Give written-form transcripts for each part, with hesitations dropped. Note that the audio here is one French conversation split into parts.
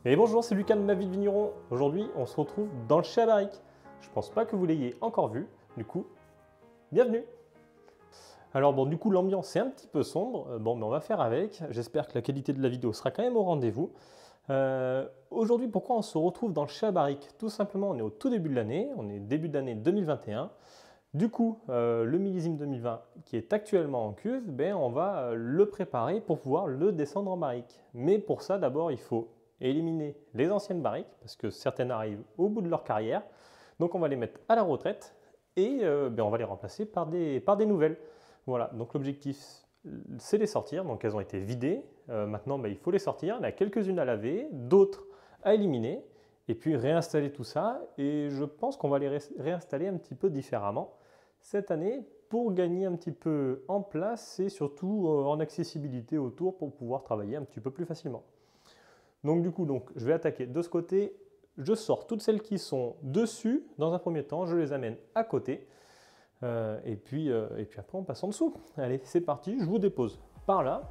Et bonjour, c'est Lucas de Ma Vie de Vigneron. Aujourd'hui, on se retrouve dans le chai à barrique. Je pense pas que vous l'ayez encore vu, du coup, bienvenue. Alors bon, du coup, l'ambiance est un petit peu sombre. Mais on va faire avec. J'espère que la qualité de la vidéo sera quand même au rendez-vous. Aujourd'hui, pourquoi on se retrouve dans le chai à barrique? Tout simplement, on est au tout début de l'année, on est début d'année 2021. Du coup, le millésime 2020 qui est actuellement en cuve, on va le préparer pour pouvoir le descendre en barrique. Mais pour ça, d'abord, il faut éliminer les anciennes barriques, parce que certaines arrivent au bout de leur carrière. Donc on va les mettre à la retraite et on va les remplacer par des nouvelles. Voilà, donc l'objectif, c'est les sortir. Donc elles ont été vidées. Maintenant, il faut les sortir. Il y en a quelques-unes à laver, d'autres à éliminer, et puis réinstaller tout ça. Et je pense qu'on va les réinstaller un petit peu différemment cette année pour gagner un petit peu en place et surtout en accessibilité autour pour pouvoir travailler un petit peu plus facilement. Donc du coup, je vais attaquer de ce côté. Je sors toutes celles qui sont dessus dans un premier temps, je les amène à côté. Et puis après, on passe en dessous. Allez, c'est parti, je vous dépose par là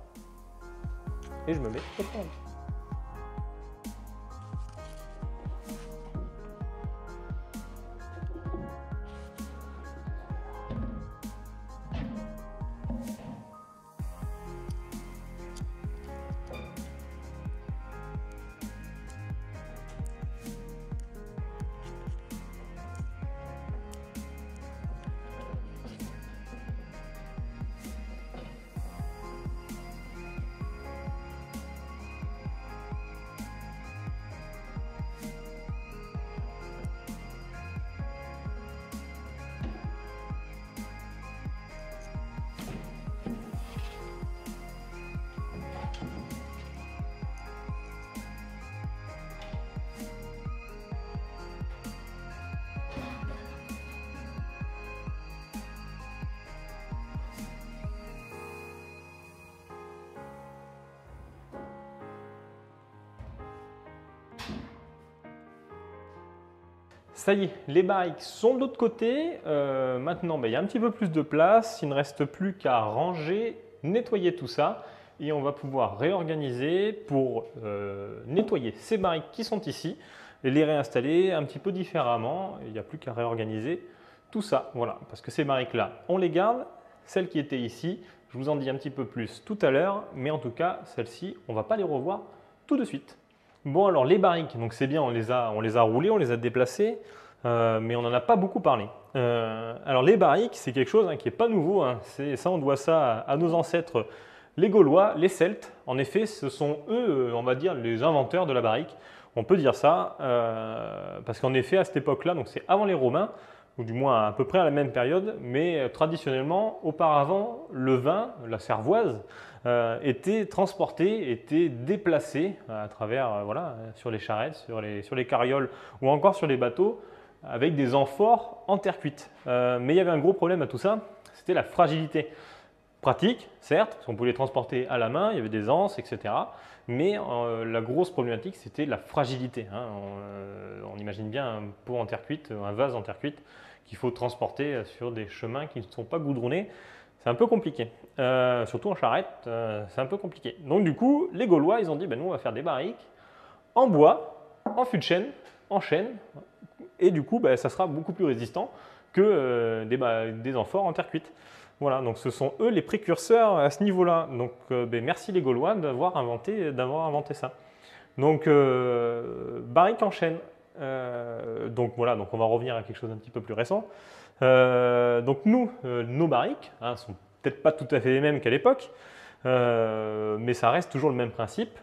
et je me mets au fond. Ça y est, les barriques sont de l'autre côté. Maintenant, il y a un petit peu plus de place. Il ne reste plus qu'à ranger, nettoyer tout ça. Et on va pouvoir réorganiser pour nettoyer ces barriques qui sont ici et les réinstaller un petit peu différemment. Il n'y a plus qu'à réorganiser tout ça. Voilà, parce que ces barriques-là, on les garde. Celles qui étaient ici, je vous en dis un petit peu plus tout à l'heure. Mais en tout cas, celles-ci, on ne va pas les revoir tout de suite. Bon, alors les barriques, donc c'est bien, on les a roulées, on les a déplacées, mais on n'en a pas beaucoup parlé. Alors les barriques, c'est quelque chose qui n'est pas nouveau, ça on doit ça à nos ancêtres, les Gaulois, les Celtes. En effet, ce sont eux, on va dire, les inventeurs de la barrique. On peut dire ça, parce qu'en effet, à cette époque-là, donc c'est avant les Romains, ou du moins à peu près à la même période, mais traditionnellement, auparavant, le vin, la cervoise, était transporté, était déplacé à travers, sur les charrettes, sur les carrioles ou encore sur les bateaux avec des amphores en terre cuite. Mais il y avait un gros problème à tout ça, c'était la fragilité. Pratique, certes, parce qu'on pouvait les transporter à la main, il y avait des anses, etc. Mais la grosse problématique, c'était la fragilité. On imagine bien un pot en terre cuite, un vase en terre cuite qu'il faut transporter sur des chemins qui ne sont pas goudronnés. C'est un peu compliqué, surtout en charrette, c'est un peu compliqué. Donc du coup, les Gaulois, ils ont dit, nous on va faire des barriques en bois, en fût de chêne, en chêne, et du coup, ça sera beaucoup plus résistant que des amphores en terre cuite. Voilà, donc ce sont eux les précurseurs à ce niveau-là. Donc merci les Gaulois d'avoir inventé ça. Donc barrique en chêne. Donc on va revenir à quelque chose d'un petit peu plus récent. Donc nos barriques sont peut-être pas tout à fait les mêmes qu'à l'époque, mais ça reste toujours le même principe.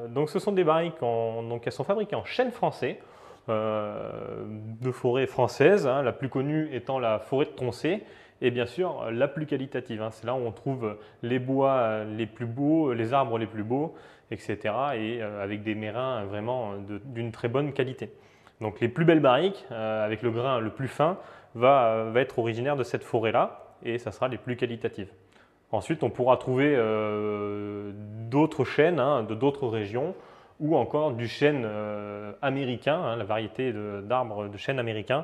Donc ce sont des barriques, elles sont fabriquées en chêne français, de forêt française, la plus connue étant la forêt de Troncé, et bien sûr la plus qualitative. C'est là où on trouve les bois les plus beaux, les arbres les plus beaux, etc. Et avec des mérins vraiment d'une très bonne qualité. Donc les plus belles barriques, avec le grain le plus fin, va être originaire de cette forêt-là, et ça sera les plus qualitatives. Ensuite, on pourra trouver d'autres chênes de d'autres régions, ou encore du chêne américain, la variété d'arbres de chêne américain,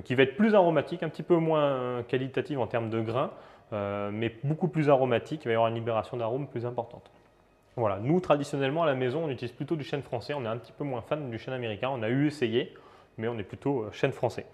qui va être plus aromatique, un petit peu moins qualitative en termes de grains, mais beaucoup plus aromatique. Il va y avoir une libération d'arômes plus importante. Voilà, nous traditionnellement à la maison on utilise plutôt du chêne français, on est un petit peu moins fan du chêne américain, on a eu essayé, mais on est plutôt chêne français.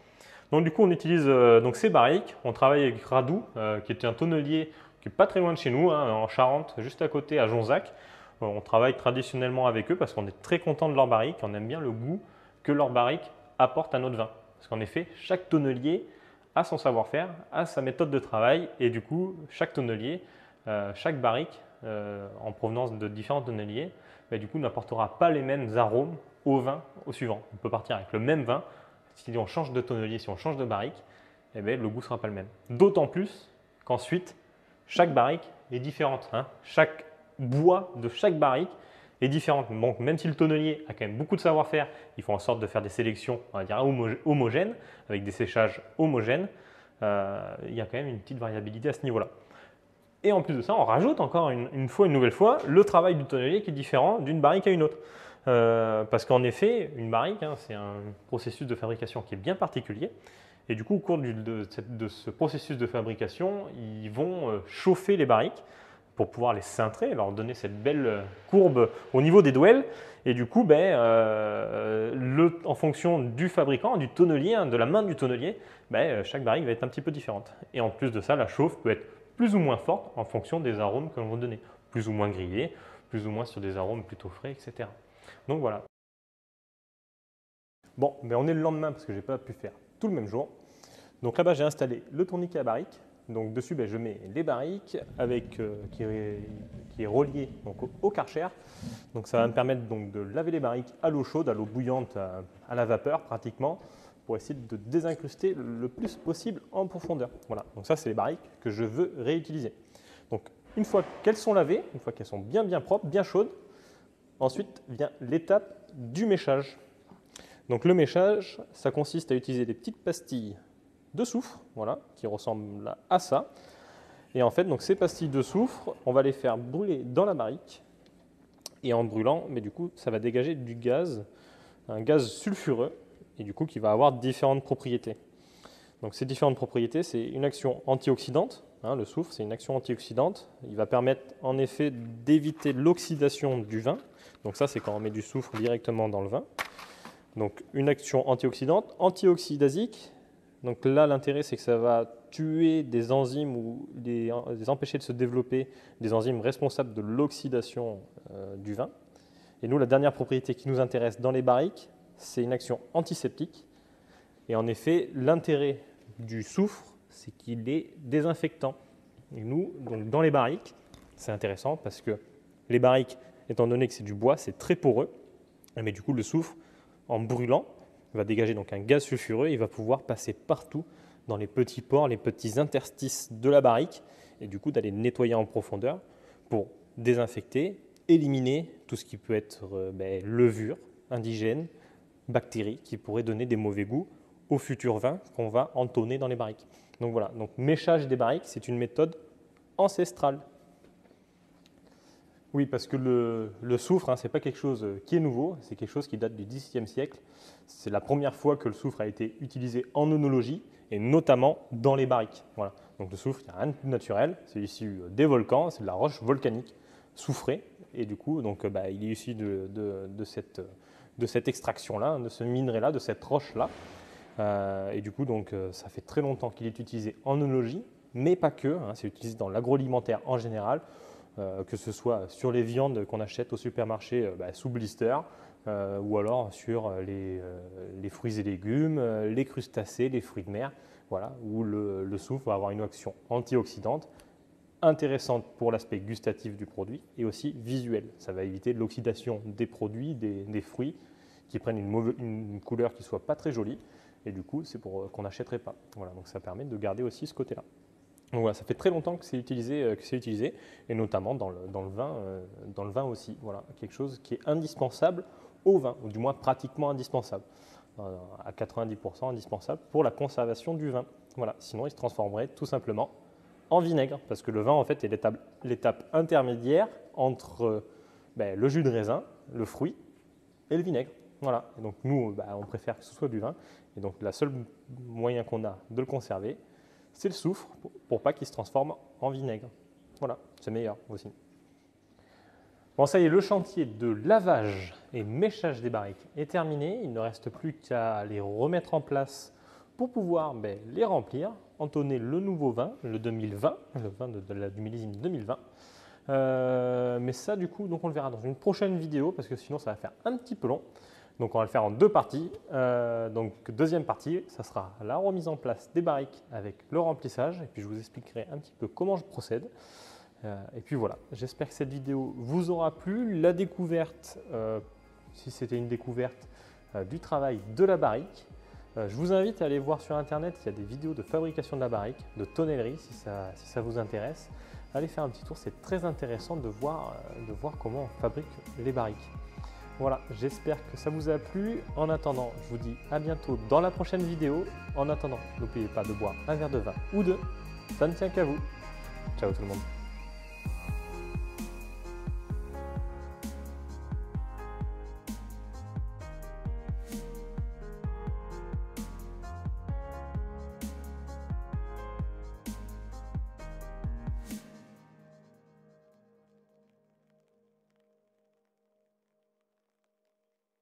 Donc du coup on utilise donc ces barriques, on travaille avec Radou, qui est un tonnelier qui est pas très loin de chez nous, hein, en Charente, juste à côté à Jonzac. On travaille traditionnellement avec eux parce qu'on est très content de leurs barriques, on aime bien le goût que leurs barriques apportent à notre vin. Parce qu'en effet, chaque tonnelier a son savoir-faire, a sa méthode de travail, et du coup chaque tonnelier, chaque barrique en provenance de différents tonneliers, du coup n'apportera pas les mêmes arômes au vin au suivant. On peut partir avec le même vin, si on change de tonnelier, si on change de barrique, le goût ne sera pas le même. D'autant plus qu'ensuite, chaque barrique est différente, hein. Chaque bois de chaque barrique est différent. Donc, même si le tonnelier a quand même beaucoup de savoir-faire, ils font en sorte de faire des sélections, on va dire, homogènes, avec des séchages homogènes, il y a quand même une petite variabilité à ce niveau-là. Et en plus de ça, on rajoute encore une nouvelle fois, le travail du tonnelier qui est différent d'une barrique à une autre. Parce qu'en effet, une barrique, hein, c'est un processus de fabrication qui est bien particulier. Et du coup, au cours de ce processus de fabrication, ils vont chauffer les barriques pour pouvoir les cintrer, leur donner cette belle courbe au niveau des douelles. Et du coup, en fonction du fabricant, du tonnelier, hein, de la main du tonnelier, chaque barrique va être un petit peu différente. Et en plus de ça, la chauffe peut être plus ou moins forte en fonction des arômes que l'on va donner. Plus ou moins grillés, plus ou moins sur des arômes plutôt frais, etc. Donc voilà. Bon, on est le lendemain parce que je n'ai pas pu faire tout le même jour. Donc là-bas, j'ai installé le tourniquet à barrique. Donc dessus, je mets les barriques qui est relié donc, au Karcher. Donc ça va me permettre donc, de laver les barriques à l'eau chaude, à l'eau bouillante, à la vapeur pratiquement, pour essayer de désincruster le plus possible en profondeur. Voilà, donc ça c'est les barriques que je veux réutiliser. Donc une fois qu'elles sont lavées, une fois qu'elles sont bien propres, bien chaudes, ensuite vient l'étape du méchage. Donc le méchage, ça consiste à utiliser des petites pastilles de soufre, voilà, qui ressemblent à ça. Et en fait, donc ces pastilles de soufre, on va les faire brûler dans la barrique. Et en brûlant, du coup, ça va dégager du gaz, un gaz sulfureux, et du coup qui va avoir différentes propriétés. Donc ces différentes propriétés, c'est une action antioxydante. Hein, le soufre, c'est une action antioxydante. Il va permettre en effet d'éviter l'oxydation du vin. Donc ça, c'est quand on met du soufre directement dans le vin. Donc une action antioxydante, antioxydasique. Donc là, l'intérêt, c'est que ça va tuer des enzymes ou les empêcher de se développer, des enzymes responsables de l'oxydation du vin. Et nous, la dernière propriété qui nous intéresse dans les barriques, c'est une action antiseptique. Et en effet, l'intérêt du soufre, c'est qu'il est désinfectant. Et nous, donc dans les barriques, c'est intéressant parce que les barriques, étant donné que c'est du bois, c'est très poreux. Mais du coup, le soufre, en brûlant, va dégager donc un gaz sulfureux et il va pouvoir passer partout dans les petits pores, les petits interstices de la barrique et du coup d'aller nettoyer en profondeur pour désinfecter, éliminer tout ce qui peut être levure, indigène, bactéries qui pourraient donner des mauvais goûts au futur vin qu'on va entonner dans les barriques. Donc voilà, donc méchage des barriques, c'est une méthode ancestrale. Oui, parce que le soufre, ce n'est pas quelque chose qui est nouveau, c'est quelque chose qui date du XVIIe siècle. C'est la première fois que le soufre a été utilisé en œnologie, et notamment dans les barriques. Voilà. Donc le soufre, il n'y a rien de plus naturel, c'est issu des volcans, c'est de la roche volcanique soufrée, et du coup, il est issu de cette extraction-là, de ce minerai-là, de cette roche-là. Et du coup, ça fait très longtemps qu'il est utilisé en œnologie, mais pas que, hein, c'est utilisé dans l'agroalimentaire en général, que ce soit sur les viandes qu'on achète au supermarché sous blister, ou alors sur les fruits et légumes, les crustacés, les fruits de mer, voilà, où le soufre va avoir une action antioxydante intéressante pour l'aspect gustatif du produit et aussi visuel. Ça va éviter l'oxydation des produits, des fruits qui prennent une couleur qui ne soit pas très jolie et du coup c'est pour qu'on n'achèterait pas. Voilà, donc ça permet de garder aussi ce côté-là. Donc voilà, ça fait très longtemps que c'est utilisé, et notamment dans le vin aussi. Voilà, quelque chose qui est indispensable au vin, ou du moins pratiquement indispensable, à 90% indispensable pour la conservation du vin. Voilà, sinon il se transformerait tout simplement en vinaigre, parce que le vin en fait est l'étape intermédiaire entre le jus de raisin, le fruit et le vinaigre. Voilà, et donc nous on préfère que ce soit du vin, et donc le seul moyen qu'on a de le conserver, c'est le soufre pour pas qu'il se transforme en vinaigre. Voilà, c'est meilleur aussi. Bon, ça y est, le chantier de lavage et méchage des barriques est terminé. Il ne reste plus qu'à les remettre en place pour pouvoir les remplir, entonner le nouveau vin, le 2020, le vin du millésime 2020. Mais ça, du coup, donc on le verra dans une prochaine vidéo parce que sinon, ça va faire un petit peu long. Donc, on va le faire en deux parties. Donc, deuxième partie, ça sera la remise en place des barriques avec le remplissage. Et puis, je vous expliquerai un petit peu comment je procède. Et puis voilà, j'espère que cette vidéo vous aura plu. La découverte, si c'était une découverte du travail de la barrique, je vous invite à aller voir sur internet, il y a des vidéos de fabrication de la barrique, de tonnellerie si ça vous intéresse. Allez faire un petit tour, c'est très intéressant de voir comment on fabrique les barriques. Voilà, j'espère que ça vous a plu. En attendant, je vous dis à bientôt dans la prochaine vidéo. En attendant, n'oubliez pas de boire un verre de vin ou deux, ça ne tient qu'à vous. Ciao tout le monde.